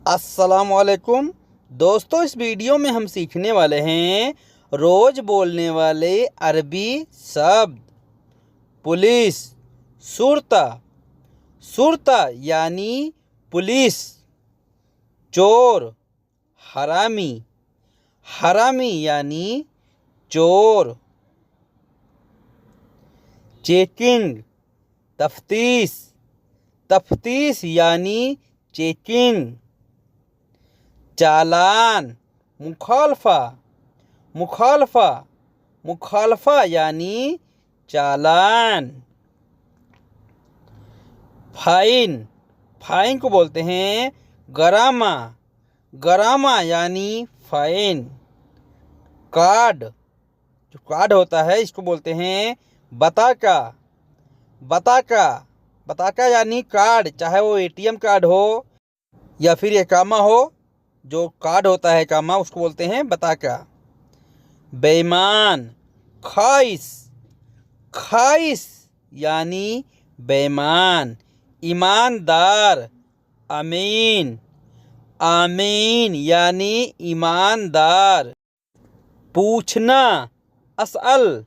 अस्सलाम वालेकुम दोस्तों, इस वीडियो में हम सीखने वाले हैं रोज़ बोलने वाले अरबी शब्द। पुलिस, शुरता, शुरता यानी पुलिस। चोर, हरामी, हरामी यानी चोर। चेकिंग, तफ्तीश, तफ्तीश यानी चेकिंग। चालान, मुखालफा, मुखालफा, मुखालफा यानी चालान। फाइन, फाइन को बोलते हैं गरामा, गरामा यानी फाइन। कार्ड, जो कार्ड होता है इसको बोलते हैं बताका, बताका, बताका यानी कार्ड, चाहे वो एटीएम कार्ड हो या फिर इकामा हो। जो कार्ड होता है इकामा उसको बोलते हैं बताका। बेईमान, खाइस, खाइस यानी बेईमान। ईमानदार, अमीन, आमीन यानी ईमानदार। पूछना, असल,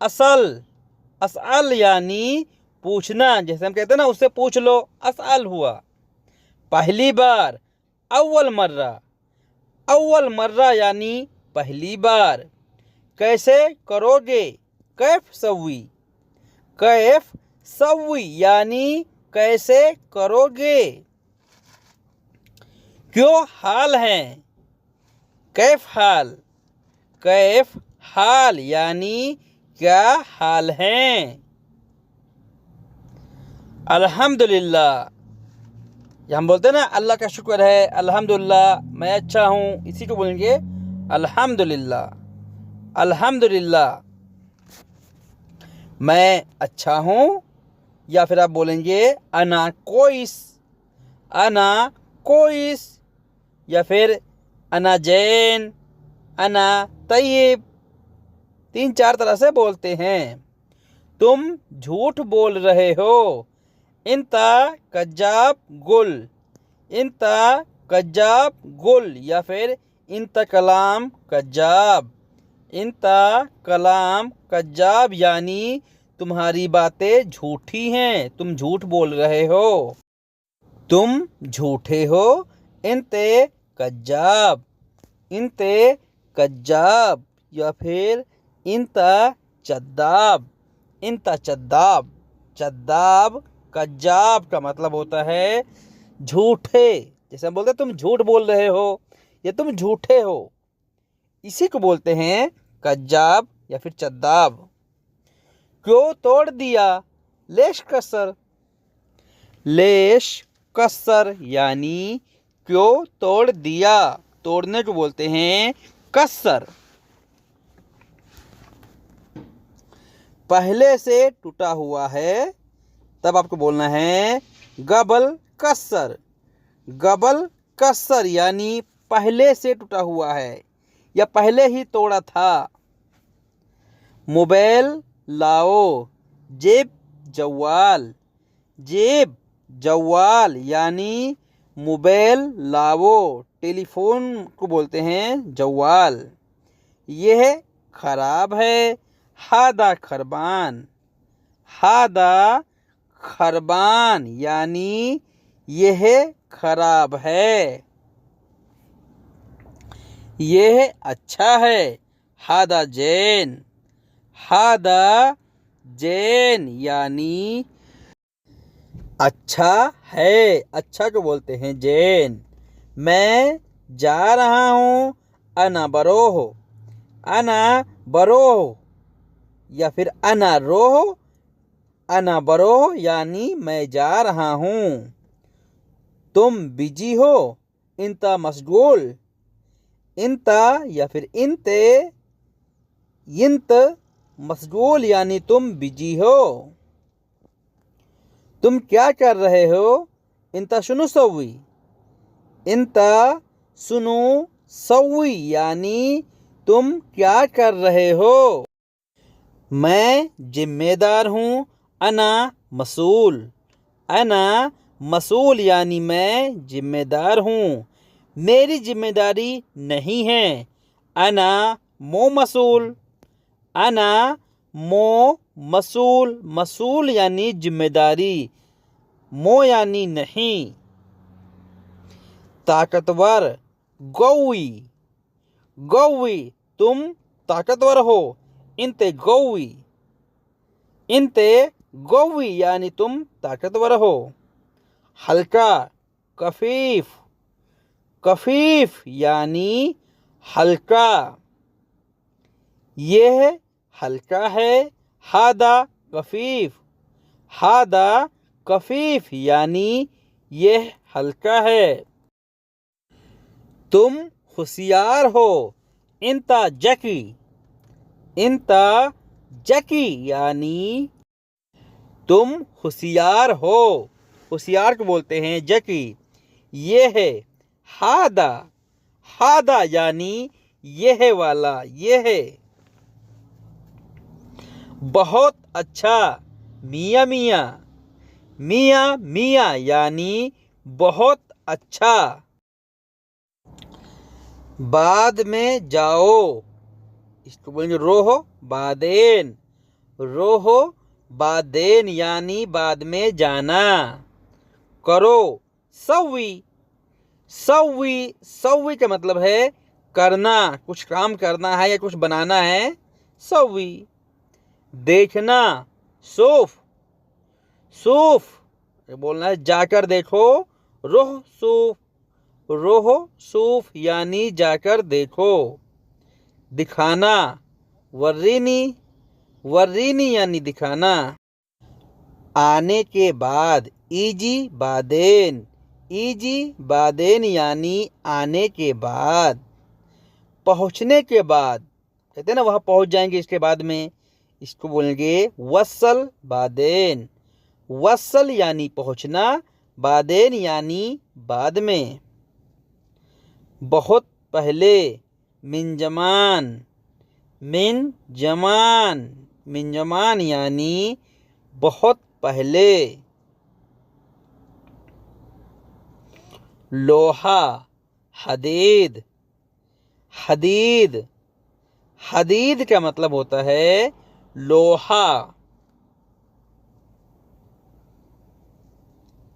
असल, असल यानी पूछना, जैसे हम कहते हैं ना उससे पूछ लो, असल हुआ। पहली बार, अव्वल मर्रा, अव्वल मर्रा यानी पहली बार। कैसे करोगे, कैफ सवी, कैफ सवी यानी कैसे करोगे। क्यों हाल है, कैफ हाल, कैफ हाल यानी क्या हाल है। अल्हम्दुलिल्लाह, हम बोलते हैं ना अल्लाह का शुक्र है, अल्हम्दुलिल्लाह मैं अच्छा हूँ, इसी को बोलेंगे अल्हम्दुलिल्लाह, अल्हम्दुलिल्लाह मैं अच्छा हूँ। या फिर आप बोलेंगे अना कोइस, अना कोइस, या फिर अना जैन, अना तय्यब। 3-4 तरह से बोलते हैं। तुम झूठ बोल रहे हो, इंता कज्जाब गुल, इंता कज्जाब गुल, या फिर इंता कलाम कज्जाब, इंता कलाम कज्जाब यानी तुम्हारी बातें झूठी हैं, तुम झूठ बोल रहे हो, तुम झूठे हो। इंते कज्जाब, इंते कज्जाब, या फिर इंता चद्दाब, इंता चद्दाब। चद्दाब, कज्जाब का मतलब होता है झूठे। जैसे हम बोलते हैं तुम झूठ बोल रहे हो या तुम झूठे हो, इसी को बोलते हैं कज्जाब या फिर चद्दाब। क्यों तोड़ दिया, लेश कसर, लेश कसर यानी क्यों तोड़ दिया, तोड़ने को बोलते हैं कसर। पहले से टूटा हुआ है, तब आपको बोलना है गबल कसर, गबल कसर यानी पहले से टूटा हुआ है या पहले ही तोड़ा था। मोबाइल लाओ, जेब जवाल, जेब जवाल यानी मोबाइल लाओ, टेलीफोन को बोलते हैं जवाल। यह खराब है, हादा खरबान, हादा खरबान यानी यह खराब है। यह अच्छा है, हादा जैन, हादा जैन यानी अच्छा है, अच्छा को बोलते हैं जैन। मैं जा रहा हूँ, अना बरोह, अना बरोह, या फिर अना रोह, अना बरोह यानी मैं जा रहा हूँ। तुम बिजी हो, इंता मशगूल, इंता या फिर इंते, इंत मशगूल यानी तुम बिजी हो। तुम क्या कर रहे हो, इंता शुनु सवी, इंता सुनु सवी यानी तुम क्या कर रहे हो। मैं जिम्मेदार हूँ, अना मसूल, अना मसूल यानी मैं जिम्मेदार हूँ, मेरी जिम्मेदारी नहीं है। अना मो मसूल, अना मो मसूल, मसूल यानी जिम्मेदारी, मो यानी नहीं। ताकतवर गौवी, गौवी तुम ताकतवर हो। इंते गौवी, इंते गौवी यानी तुम ताकतवर हो। हल्का कफीफ, कफीफ यानी हल्का, यह हल्का है। हादा कफीफ, हादा कफीफ यानी यह हल्का है। तुम होशियार हो। इंता जकी, इंता जकी यानी तुम होशियार हो, होशियार को बोलते हैं जकी। ये है हादा, हादा यानी यह वाला, यह है। बहुत अच्छा मियाँ मियाँ, मियाँ मियाँ यानी बहुत अच्छा। बाद में जाओ, इसको बोलेंगे रोहो बादेन, रोहो बादेन यानी बाद में जाना। करो सवी, सवी, सवी का मतलब है करना, कुछ काम करना है या कुछ बनाना है, सवी। देखना सूफ, सूफ बोलना है जाकर देखो, रोह सूफ, रोह सूफ यानी जाकर देखो। दिखाना वर्रीनी, वर्रीनी यानी दिखाना। आने के बाद इजी बादेन, इजी बादेन यानी आने के बाद। पहुँचने के बाद, कहते हैं ना वहाँ पहुँच जाएंगे इसके बाद में, इसको बोलेंगे वसल बादेन। वसल यानी पहुँचना, बादेन यानी बाद में। बहुत पहले मिन जमान, मिन जमान, मिन जमान यानी बहुत पहले। लोहा हदीद, हदीद, हदीद का मतलब होता है लोहा।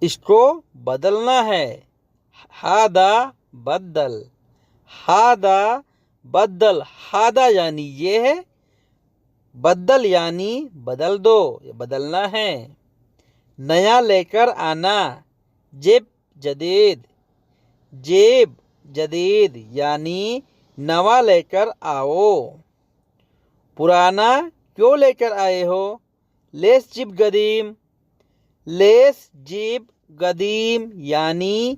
इसको बदलना है, हादा बदल, हादा बदल, हादा यानी ये है, बदल यानी बदल दो या बदलना है। नया लेकर आना, जेब जदीद, जेब जदीद यानी नवा लेकर आओ। पुराना क्यों लेकर आए हो, लेस जिब गदीम, लेस जिब गदीम यानी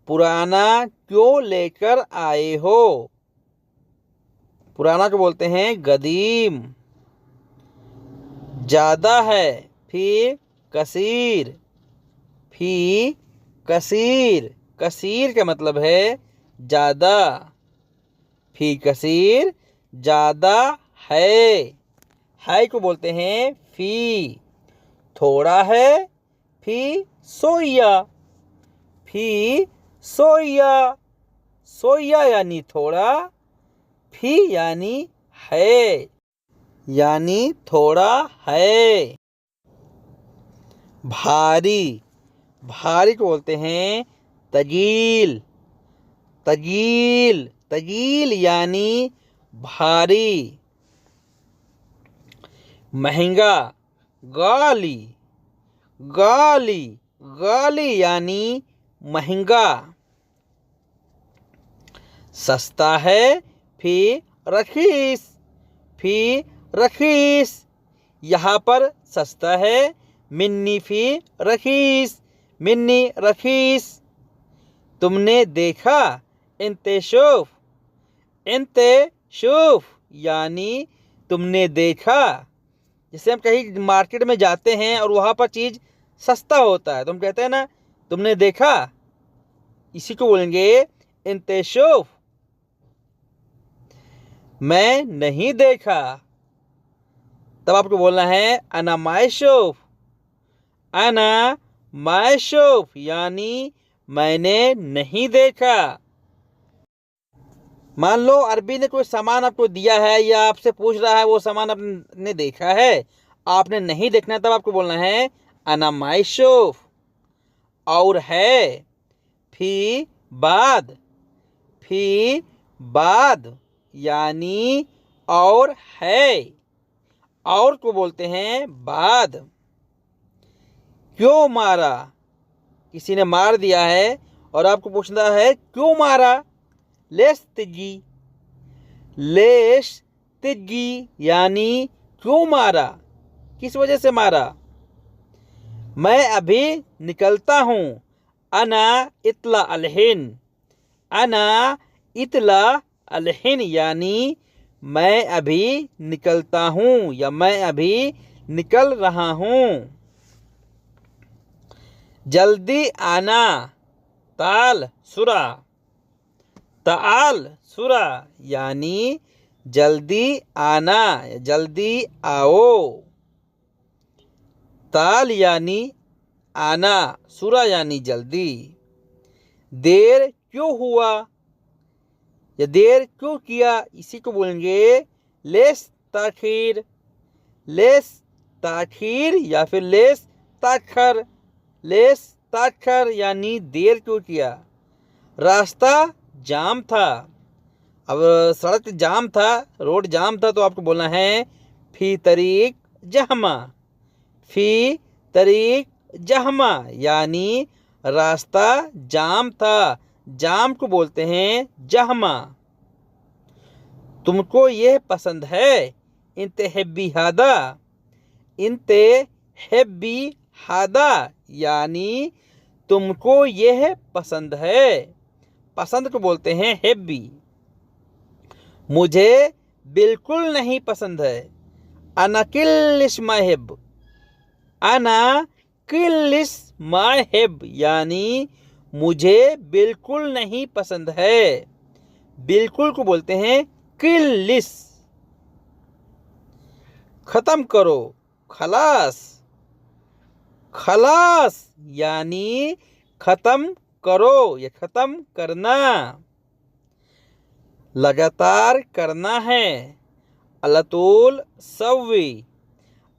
पुराना क्यों लेकर आए हो। पुराना को बोलते हैं गदीम। ज़्यादा है फिर कसीर, फी कसीर, कसीर का मतलब है ज़्यादा, फी कसीर ज़्यादा है को बोलते हैं फी। थोड़ा है फी सोया, फी सोया, सोया यानी थोड़ा, फी यानी है, यानी थोड़ा है। भारी, भारी को बोलते हैं तगील, तगील, तगील यानी भारी। महंगा गाली, गाली, गाली यानी महंगा। सस्ता है फिर रखीस, फी रखीस, यहाँ पर सस्ता है, मिन्नी फी रखीस, मिन्नी रखीस। तुमने देखा, इंते शूफ, इंते शूफ यानी तुमने देखा। जैसे हम कहीं मार्केट में जाते हैं और वहाँ पर चीज़ सस्ता होता है तो हम कहते हैं ना तुमने देखा, इसी को बोलेंगे इंते शूफ। मैं नहीं देखा, तब आपको बोलना है अना माय शूफ, अना माय शूफ यानी मैंने नहीं देखा। मान लो अरबी ने कोई सामान आपको दिया है या आपसे पूछ रहा है, वो सामान आपने देखा है, आपने नहीं देखना है, तब आपको बोलना है अना माय शूफ। और है फी बाद, फी बाद यानी और है, और को बोलते हैं बाद। क्यों मारा, किसी ने मार दिया है और आपको पूछना है क्यों मारा। लेश तिगी, लेश तिगी यानी क्यों मारा, किस वजह से मारा। मैं अभी निकलता हूँ। अना इतला अलहिन, अना इतला अलहिन यानी मैं अभी निकलता हूँ या मैं अभी निकल रहा हूँ। जल्दी आना, ताल सुरा, ताल सुरा यानी जल्दी आना, जल्दी आओ। ताल यानी आना, सुरा यानी जल्दी। देर क्यों हुआ या देर क्यों किया, इसी को बोलेंगे लेस ताखीर, लेस ताखीर या फिर लेस ताखर, लेस ताखर यानी देर क्यों किया। रास्ता जाम था, अब सड़क जाम था, रोड जाम था, तो आपको बोलना है फी तरीक जहमा, फी तरीक जहमा यानी रास्ता जाम था, जाम को बोलते हैं जहमा। तुमको यह पसंद है, इंते हेब्बी हादा, इंते हेब्बी हादा यानी तुमको यह पसंद है, पसंद को बोलते हैं हेब्बी। मुझे बिल्कुल नहीं पसंद है। अना किल्लिश माहिब, अना किल्लिश माहिब यानी मुझे बिल्कुल नहीं पसंद है, बिल्कुल को बोलते हैं किल्लिश। खत्म करो, खलास, खलास यानी खत्म करो या खत्म करना, लगातार करना है। अलतूल सवी,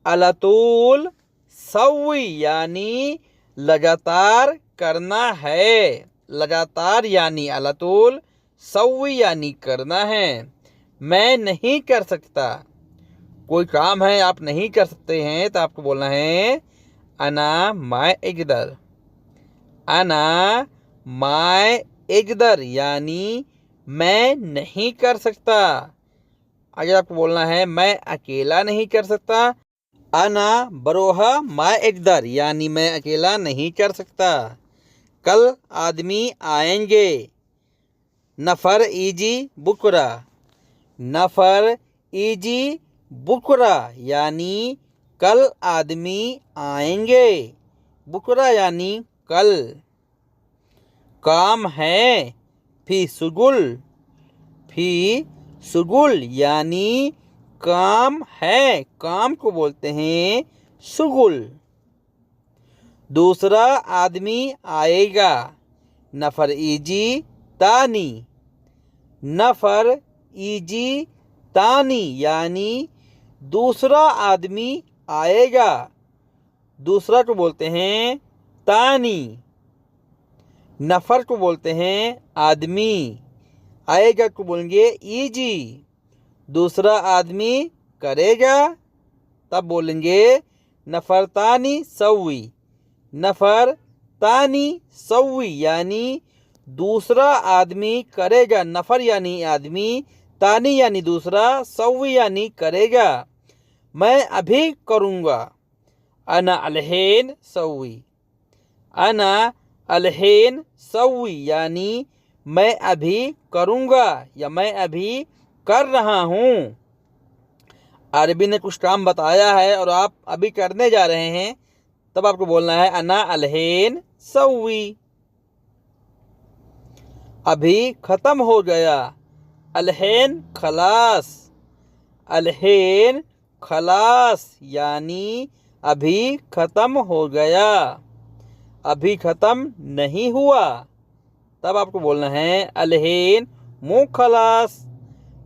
अलतूल सवी यानी लगातार करना है, लगातार यानी अलतूल, सवी यानी करना है। मैं नहीं कर सकता, कोई काम है आप नहीं कर सकते हैं, तो आपको बोलना है अना माय इकदर, अना माय इकदर यानी मैं नहीं कर सकता। अगर आपको बोलना है मैं अकेला नहीं कर सकता, अना बरोहा माय इकदर यानी मैं अकेला नहीं कर सकता। कल आदमी आएंगे। नफ़र ईजी बुकरा, नफ़र ईजी बुकरा यानी कल आदमी आएंगे, बुकरा यानी कल। काम है, फी सुगुल, फी सुगुल यानी काम है, काम को बोलते हैं सुगुल। दूसरा आदमी आएगा। नफ़र ईजी तानी, नफ़र ईजी तानी यानी दूसरा आदमी आएगा, दूसरा को बोलते हैं तानी। नफ़र को बोलते हैं आदमी, आएगा को बोलेंगे ईजी। दूसरा आदमी करेगा, तब बोलेंगे नफ़र तानी सवी, नफ़र तानी सवी यानी दूसरा आदमी करेगा। नफ़र यानी आदमी, तानी यानी दूसरा, सवी यानी करेगा। मैं अभी करूँगा। अना अलहैन सवी, अना अलहैन सवी यानी मैं अभी करूँगा या मैं अभी कर रहा हूँ। अरबी ने कुछ काम बताया है और आप अभी करने जा रहे हैं, तब आपको बोलना है अना अलहैन सवी। अभी ख़त्म हो गया। अलहैन खलास, अलहैन खलास यानी अभी ख़त्म हो गया। अभी ख़त्म नहीं हुआ। तब आपको बोलना है अलहीन मो खलास,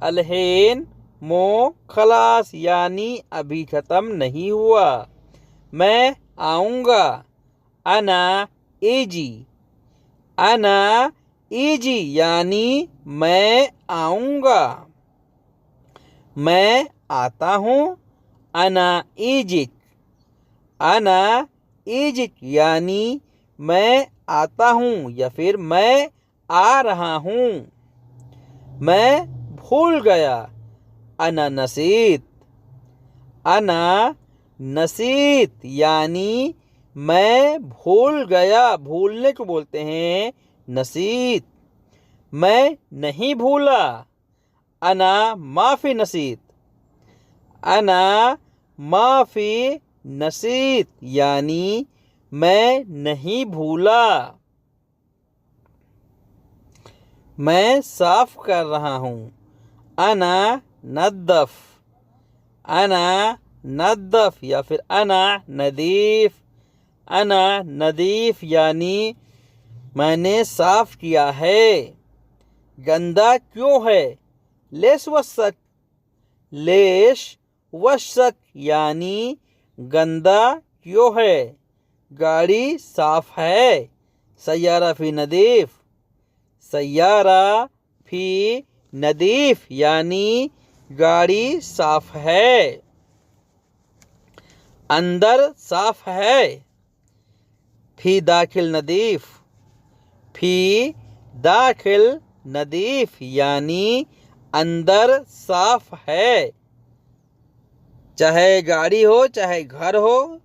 अलहीन मो खलास यानी अभी ख़त्म नहीं हुआ। मैं आऊँगा, अना एजी, अना एजी यानी मैं आऊँगा। मैं आता हूँ, अना एजिक, अना एजिक यानी मैं आता हूँ या फिर मैं आ रहा हूँ। मैं भूल गया, अना नसीत, अना नसीत यानी मैं भूल गया। भूलने को बोलते हैं नसीत। मैं नहीं भूला, अना माफ़ी नसीत, अना माफ़ी नसीत यानी मैं नहीं भूला। मैं साफ कर रहा हूँ, अना नद्दफ, अना नद्दफ या फिर अना नदीफ, अना नदीफ यानी मैंने साफ किया है। गंदा क्यों है, लेश वसक, लेश वसक यानी गंदा क्यों है। गाड़ी साफ है, सैयारा फी नदीफ, सैयारा फी नदीफ यानी गाड़ी साफ है। अंदर साफ है, फी दाखिल नदीफ, फी दाखिल नदीफ यानी अंदर साफ है। चाहे गाड़ी हो चाहे घर हो,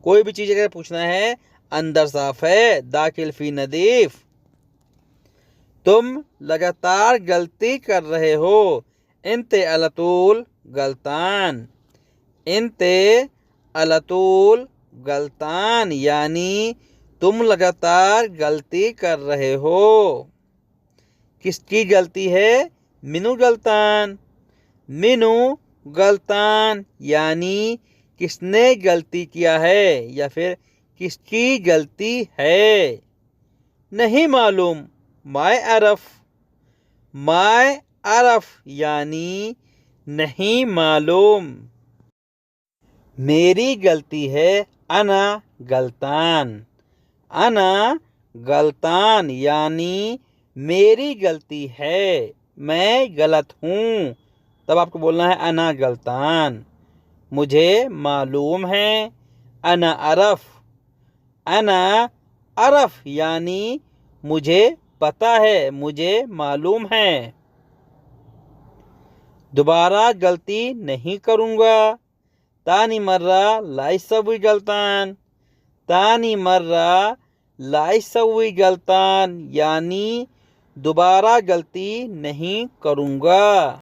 कोई भी चीज़ अगर पूछना है अंदर साफ है, दाखिल फी नदीफ। तुम लगातार गलती कर रहे हो, इंते अलतूल गलतान, इंते अलतूल गलतान यानी तुम लगातार गलती कर रहे हो। किसकी गलती है, मिनू गलतान, मिनू गलतान यानी किसने गलती किया है या फिर किसकी गलती है। नहीं मालूम, माय अरफ, माय अरफ यानी नहीं मालूम। मेरी गलती है, अना गलतान, अना गलतान यानी मेरी गलती है, मैं गलत हूँ। तब आपको बोलना है अना गलतान। मुझे मालूम है, अना अरफ, अना अरफ यानी मुझे पता है, मुझे मालूम है। दोबारा गलती नहीं करूँगा, तानी मर्रा लाइसवी गलतान, तानी मर्रा लाइसवी गलतान यानी दोबारा गलती नहीं करूँगा।